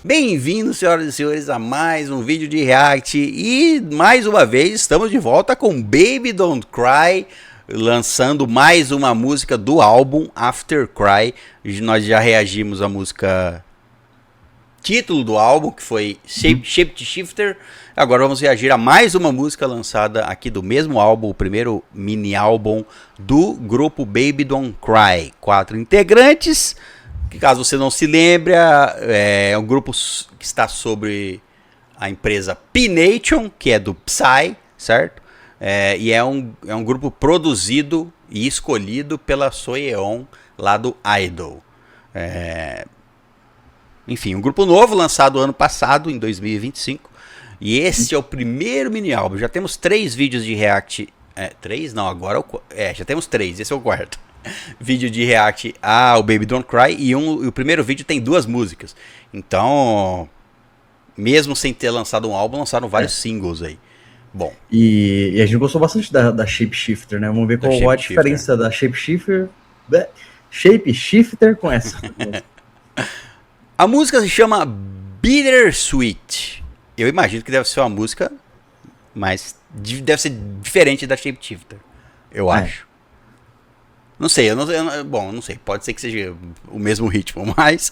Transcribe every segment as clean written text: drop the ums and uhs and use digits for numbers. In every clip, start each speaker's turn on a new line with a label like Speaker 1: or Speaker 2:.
Speaker 1: Bem-vindos, senhoras e senhores, a mais um vídeo de React. E mais uma vez estamos de volta com Baby Don't Cry, lançando mais uma música do álbum After Cry. Nós já reagimos à música título do álbum, que foi Shapeshifter. Agora vamos reagir a mais uma música lançada aqui do mesmo álbum, o primeiro mini álbum do grupo Baby Don't Cry. 4 integrantes. Caso você não se lembre, é um grupo que está sobre a empresa P-Nation, que é do Psy, certo? E é um grupo produzido e escolhido pela Soyeon, lá do Idol. Enfim, um grupo novo, lançado ano passado, em 2025. E esse é o primeiro mini álbum. Já temos 3 vídeos de React. 3? Não, agora já temos 3, esse é o quarto. Vídeo de React ao Baby Don't Cry. E o primeiro vídeo tem 2 músicas. Então, mesmo sem ter lançado um álbum, lançaram vários singles aí. Bom.
Speaker 2: E a gente gostou bastante da Shapeshifter, né? Vamos ver qual é a diferença da Shapeshifter com essa.
Speaker 1: A música se chama Bittersweet. Eu imagino que deve ser uma música, mas deve ser diferente da Shapeshifter. Eu acho. Não sei, bom, não sei, pode ser que seja o mesmo ritmo, mas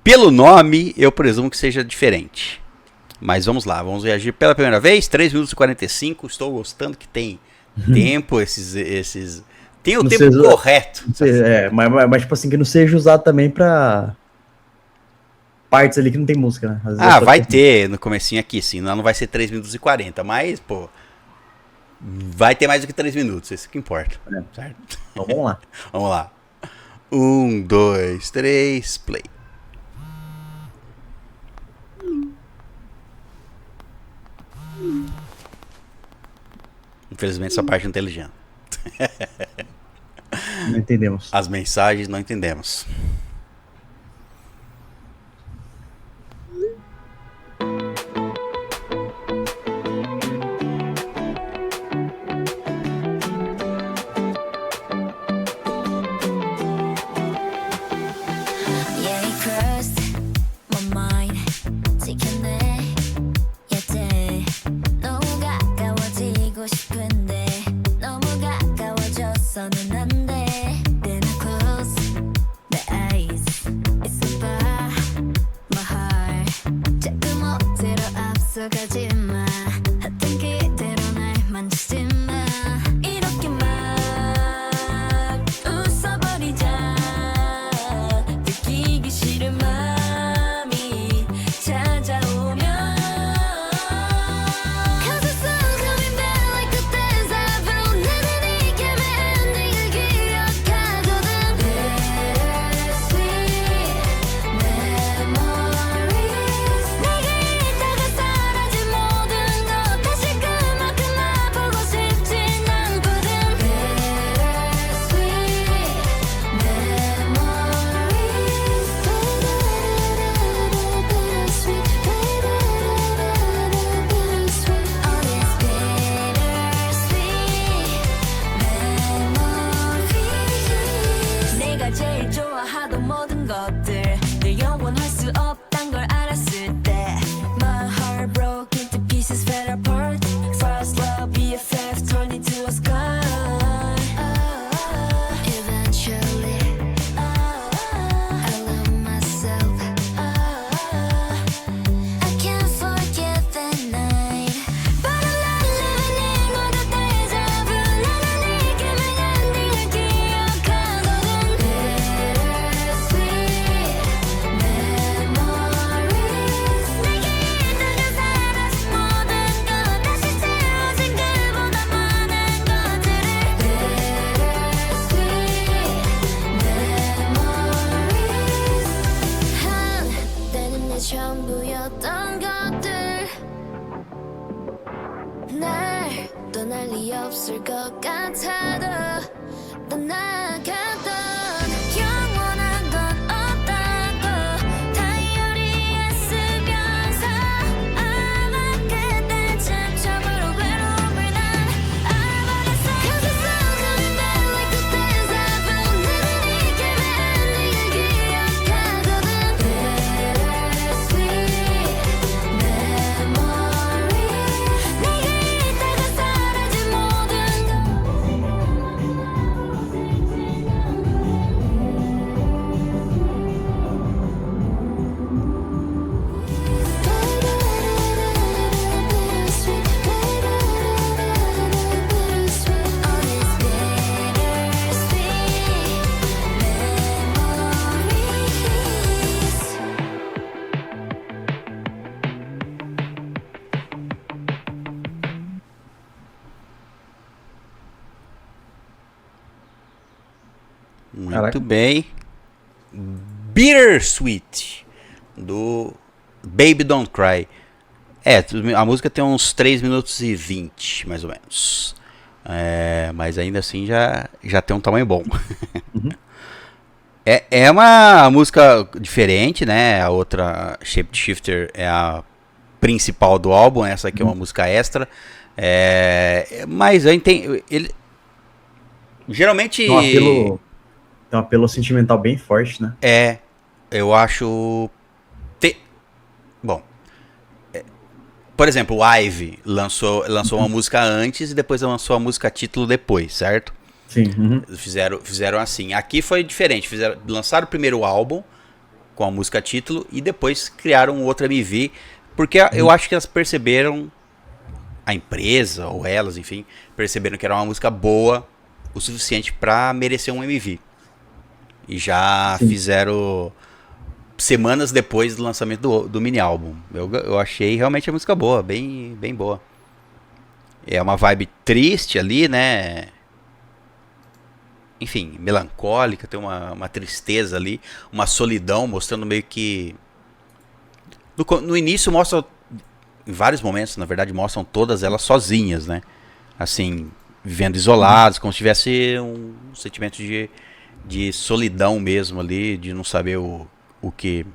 Speaker 1: pelo nome eu presumo que seja diferente. Mas vamos lá, vamos reagir pela primeira vez, 3 minutos e 45, estou gostando que tem tempo, tem o tempo correto.
Speaker 2: Mas tipo assim, que não seja usado também pra partes ali que não tem música, né? Às
Speaker 1: vezes vai ter no comecinho aqui, sim, não vai ser 3 minutos e 40, mas, pô, vai ter mais do que 3 minutos, isso que importa. Certo?
Speaker 2: Então vamos lá.
Speaker 1: Vamos lá. 1, 2, 3, play. Infelizmente essa parte não tem legenda.
Speaker 2: Não entendemos.
Speaker 1: As mensagens não entendemos. Muito
Speaker 2: Caraca.
Speaker 1: bem. Bittersweet, do Baby Don't Cry. A música tem uns 3 minutos e 20, mais ou menos. Mas ainda assim já tem um tamanho bom.
Speaker 2: Uhum.
Speaker 1: É uma música diferente, né? A outra, Shapeshifter, é a principal do álbum. Essa aqui é uma música extra. Mas eu entendo. Geralmente.
Speaker 2: Tem um apelo sentimental bem forte, né?
Speaker 1: Eu acho. Bom. Por exemplo, o Ive lançou uma música antes e depois lançou a música título depois, certo?
Speaker 2: Sim. Uhum.
Speaker 1: Fizeram assim. Aqui foi diferente. Lançaram o primeiro álbum com a música título e depois criaram um outro MV. Porque eu acho que elas perceberam, a empresa ou elas, enfim, perceberam que era uma música boa o suficiente para merecer um MV. E já
Speaker 2: Sim.
Speaker 1: fizeram semanas depois do lançamento do mini álbum. Eu achei realmente a música boa, bem, bem boa. É uma vibe triste ali, né? Enfim, melancólica, tem uma tristeza ali, uma solidão, mostrando meio que... No início mostra, em vários momentos, na verdade, mostram todas elas sozinhas, né? Assim, vivendo isoladas, como se tivesse um sentimento de solidão mesmo ali, de não saber o que...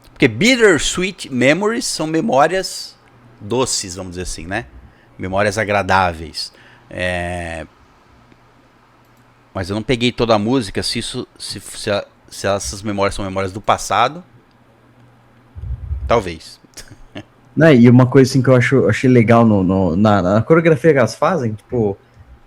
Speaker 1: Porque Bittersweet Memories são memórias doces, vamos dizer assim, né? Memórias agradáveis. Mas eu não peguei toda a música, se essas memórias são memórias do passado. Talvez.
Speaker 2: Né? E uma coisa assim que eu achei legal na coreografia que elas fazem, tipo,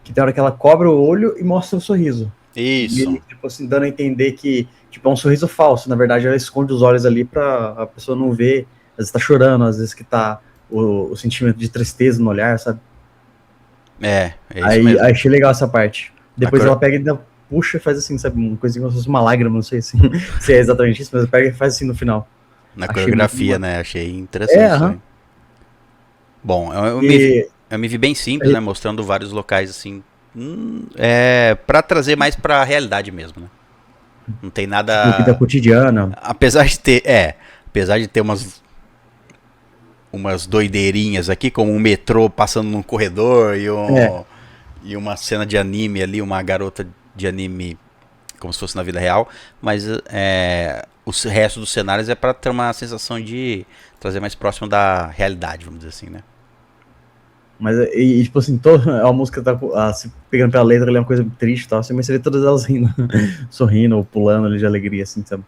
Speaker 2: que tem hora que ela cobre o olho e mostra o sorriso.
Speaker 1: Isso.
Speaker 2: E, tipo assim, dando a entender que tipo, é um sorriso falso. Na verdade, ela esconde os olhos ali pra a pessoa não ver. Às vezes tá chorando, às vezes que tá o sentimento de tristeza no olhar, sabe?
Speaker 1: É isso
Speaker 2: Aí
Speaker 1: mesmo.
Speaker 2: achei legal essa parte. Depois ela pega e ainda puxa e faz assim, sabe? Uma coisinha como se fosse uma lágrima, não sei se é exatamente isso, mas ela pega e faz assim no final.
Speaker 1: Na
Speaker 2: Achei
Speaker 1: coreografia,
Speaker 2: muito...
Speaker 1: né? Achei interessante isso aí. Bom, eu me vi bem simples, né? Mostrando vários locais assim. Pra trazer mais pra realidade mesmo, né? Não tem nada.
Speaker 2: Tipo, vida cotidiana.
Speaker 1: Apesar de ter umas doideirinhas aqui, como um metrô passando num corredor e uma cena de anime ali, uma garota de anime como se fosse na vida real, mas o resto dos cenários é para ter uma sensação de trazer mais próximo da realidade, vamos dizer assim, né?
Speaker 2: Mas, tipo assim, a música tá se pegando pela letra, ali é uma coisa triste e tal, assim, mas você vê todas elas rindo, sorrindo ou pulando ali de alegria, assim, sabe?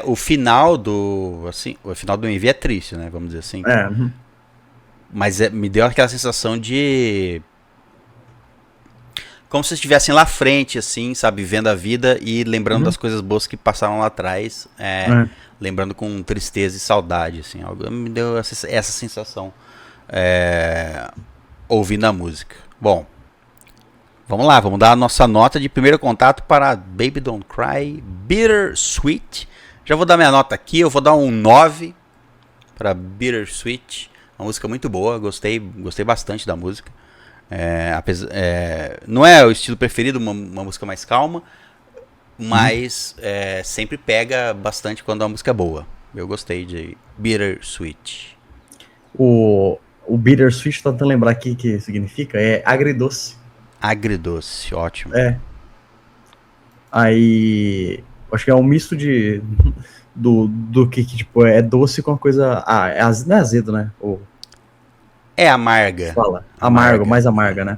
Speaker 1: O final o final do MV é triste, né? Vamos dizer assim. Mas me deu aquela sensação de... Como se estivessem lá à frente, assim, sabe? Vendo a vida e lembrando das coisas boas que passaram lá atrás. Lembrando com tristeza e saudade, assim. Algo me deu essa sensação ouvindo a música. Bom, vamos lá. Vamos dar a nossa nota de primeiro contato para Baby Don't Cry, Bittersweet. Já vou dar minha nota aqui. Eu vou dar um 9 para Bittersweet. Uma música muito boa. Gostei bastante da música. Não é o estilo preferido, uma música mais calma, mas sempre pega bastante quando a música é boa. Eu gostei de Bittersweet.
Speaker 2: O Bittersweet, tô tentando lembrar aqui o que significa, é agridoce.
Speaker 1: Agridoce, ótimo.
Speaker 2: Aí, acho que é um misto do que tipo, é doce com uma coisa... não é azedo, né?
Speaker 1: É amarga.
Speaker 2: Fala. Amargo, mais amarga, né?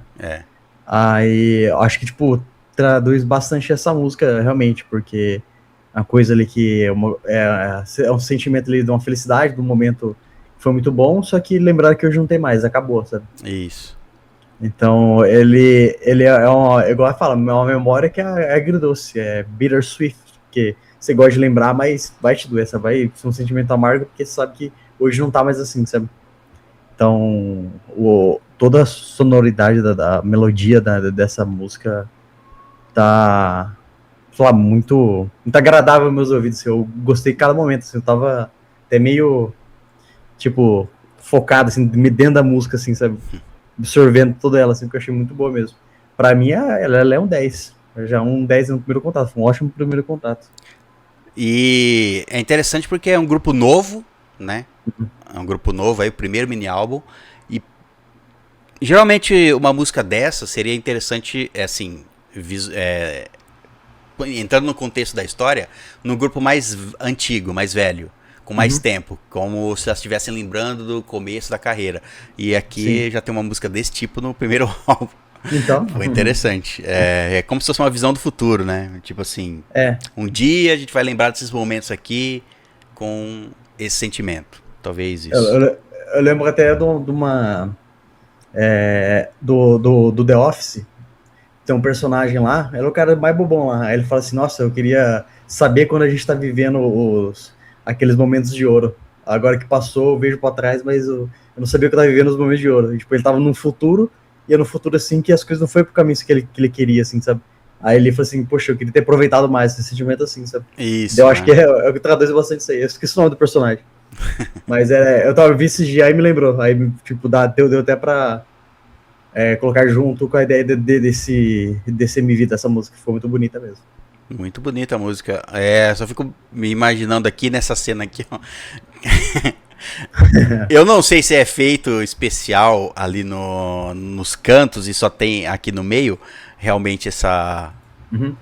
Speaker 2: Aí, acho que, tipo, traduz bastante essa música, realmente, porque é uma coisa ali que é um sentimento ali de uma felicidade, de um momento que foi muito bom, só que lembrar que hoje não tem mais, acabou, sabe?
Speaker 1: Isso.
Speaker 2: Então, ele igual ela fala, é uma memória que é agridoce, é bittersweet, porque você gosta de lembrar, mas vai te doer, sabe? Vai ser um sentimento amargo, porque você sabe que hoje não tá mais assim, sabe? Então, toda a sonoridade da melodia dessa música tá, sei lá, muito agradável aos meus ouvidos. Assim, eu gostei de cada momento, assim, eu tava até meio, tipo, focado, assim, dentro da música, assim, sabe? Absorvendo toda ela, assim, que eu achei muito boa mesmo. Pra mim, ela é um 10. Já 10 no primeiro contato, foi um ótimo primeiro contato.
Speaker 1: E é interessante porque é um grupo novo, né? É um grupo novo aí, o primeiro mini álbum. E geralmente uma música dessa seria interessante, assim, entrando no contexto da história, num grupo mais antigo, mais velho, com mais tempo, como se elas estivessem lembrando do começo da carreira. E aqui
Speaker 2: Sim.
Speaker 1: já tem uma música desse tipo no primeiro álbum.
Speaker 2: Então,
Speaker 1: Foi interessante. É como se fosse uma visão do futuro, né? Tipo assim,
Speaker 2: é.
Speaker 1: um dia a gente vai lembrar desses momentos aqui com esse sentimento. Talvez
Speaker 2: Eu,
Speaker 1: isso.
Speaker 2: eu- eu lembro até de uma. Do The Office. Tem um personagem lá, ele é o cara mais bobão lá. Aí ele fala assim: Nossa, eu queria saber quando a gente tá vivendo aqueles momentos de ouro. Agora que passou, eu vejo pra trás, mas eu não sabia que eu tava vivendo os momentos de ouro. E, tipo, ele tava num futuro, e é no futuro assim que as coisas não foi pro caminho que ele queria, assim, sabe? Aí ele falou assim: Poxa, eu queria ter aproveitado mais esse sentimento assim, sabe?
Speaker 1: Isso,
Speaker 2: Eu acho
Speaker 1: né?
Speaker 2: que é o que traduz bastante isso aí. Eu esqueci o nome do personagem. Mas eu tava vi esse dia e me lembrou. Aí, tipo, deu até pra colocar junto com a ideia desse MV dessa música, que ficou muito bonita mesmo.
Speaker 1: Muito bonita a música. Só fico me imaginando aqui nessa cena aqui, ó. Eu não sei se é feito especial ali nos cantos e só tem aqui no meio realmente essa.
Speaker 2: Uhum.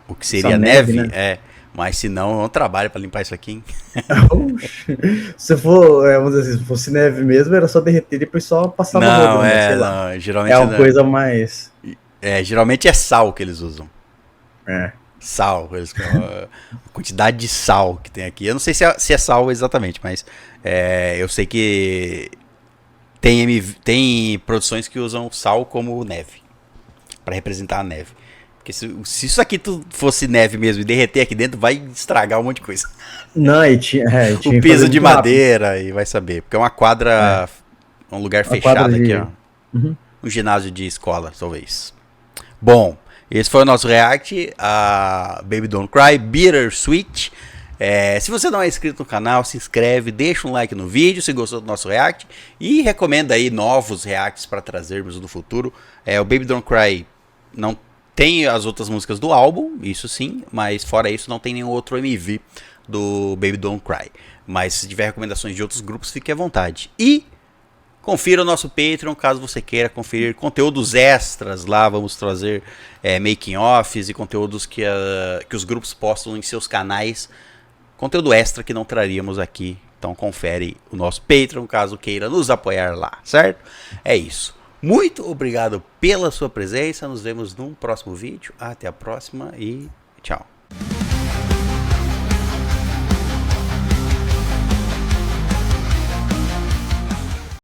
Speaker 1: O que
Speaker 2: Essa
Speaker 1: seria
Speaker 2: neve,
Speaker 1: neve.
Speaker 2: né?
Speaker 1: Mas se não, é um trabalho pra limpar isso aqui, hein?
Speaker 2: Se for, vamos dizer assim, se fosse neve mesmo, era só derreter e depois só passar no rodo,
Speaker 1: Não,
Speaker 2: né? Mas sei lá.
Speaker 1: não.
Speaker 2: É
Speaker 1: Geralmente,
Speaker 2: uma coisa mais.
Speaker 1: geralmente é sal que eles usam.
Speaker 2: É.
Speaker 1: Sal, a quantidade de sal que tem aqui. Eu não sei se é sal exatamente, mas eu sei que tem produções que usam sal como neve, para representar a neve. Porque se isso aqui fosse neve mesmo e derreter aqui dentro, vai estragar um monte de coisa.
Speaker 2: Não,
Speaker 1: O
Speaker 2: tinha que fazer
Speaker 1: piso de
Speaker 2: muito rápido.
Speaker 1: madeira, e vai saber. Porque é uma
Speaker 2: É.
Speaker 1: quadra, um lugar
Speaker 2: Uma quadra
Speaker 1: fechado aqui, ó.
Speaker 2: de. Uhum.
Speaker 1: Um ginásio de escola, talvez. Bom, esse foi o nosso react a Baby Don't Cry, Bittersweet. Se você não é inscrito no canal, se inscreve, deixa um like no vídeo se gostou do nosso react e recomenda aí novos reacts para trazermos no futuro. O Baby Don't Cry não tem as outras músicas do álbum, isso sim, mas fora isso não tem nenhum outro MV do Baby Don't Cry. Mas se tiver recomendações de outros grupos, fique à vontade. E confira o nosso Patreon, caso você queira conferir conteúdos extras lá. Vamos trazer making offs e conteúdos que os grupos postam em seus canais. Conteúdo extra que não traríamos aqui. Então confere o nosso Patreon, caso queira nos apoiar lá, certo? É isso. Muito obrigado pela sua presença. Nos vemos num próximo vídeo. Até a próxima e tchau.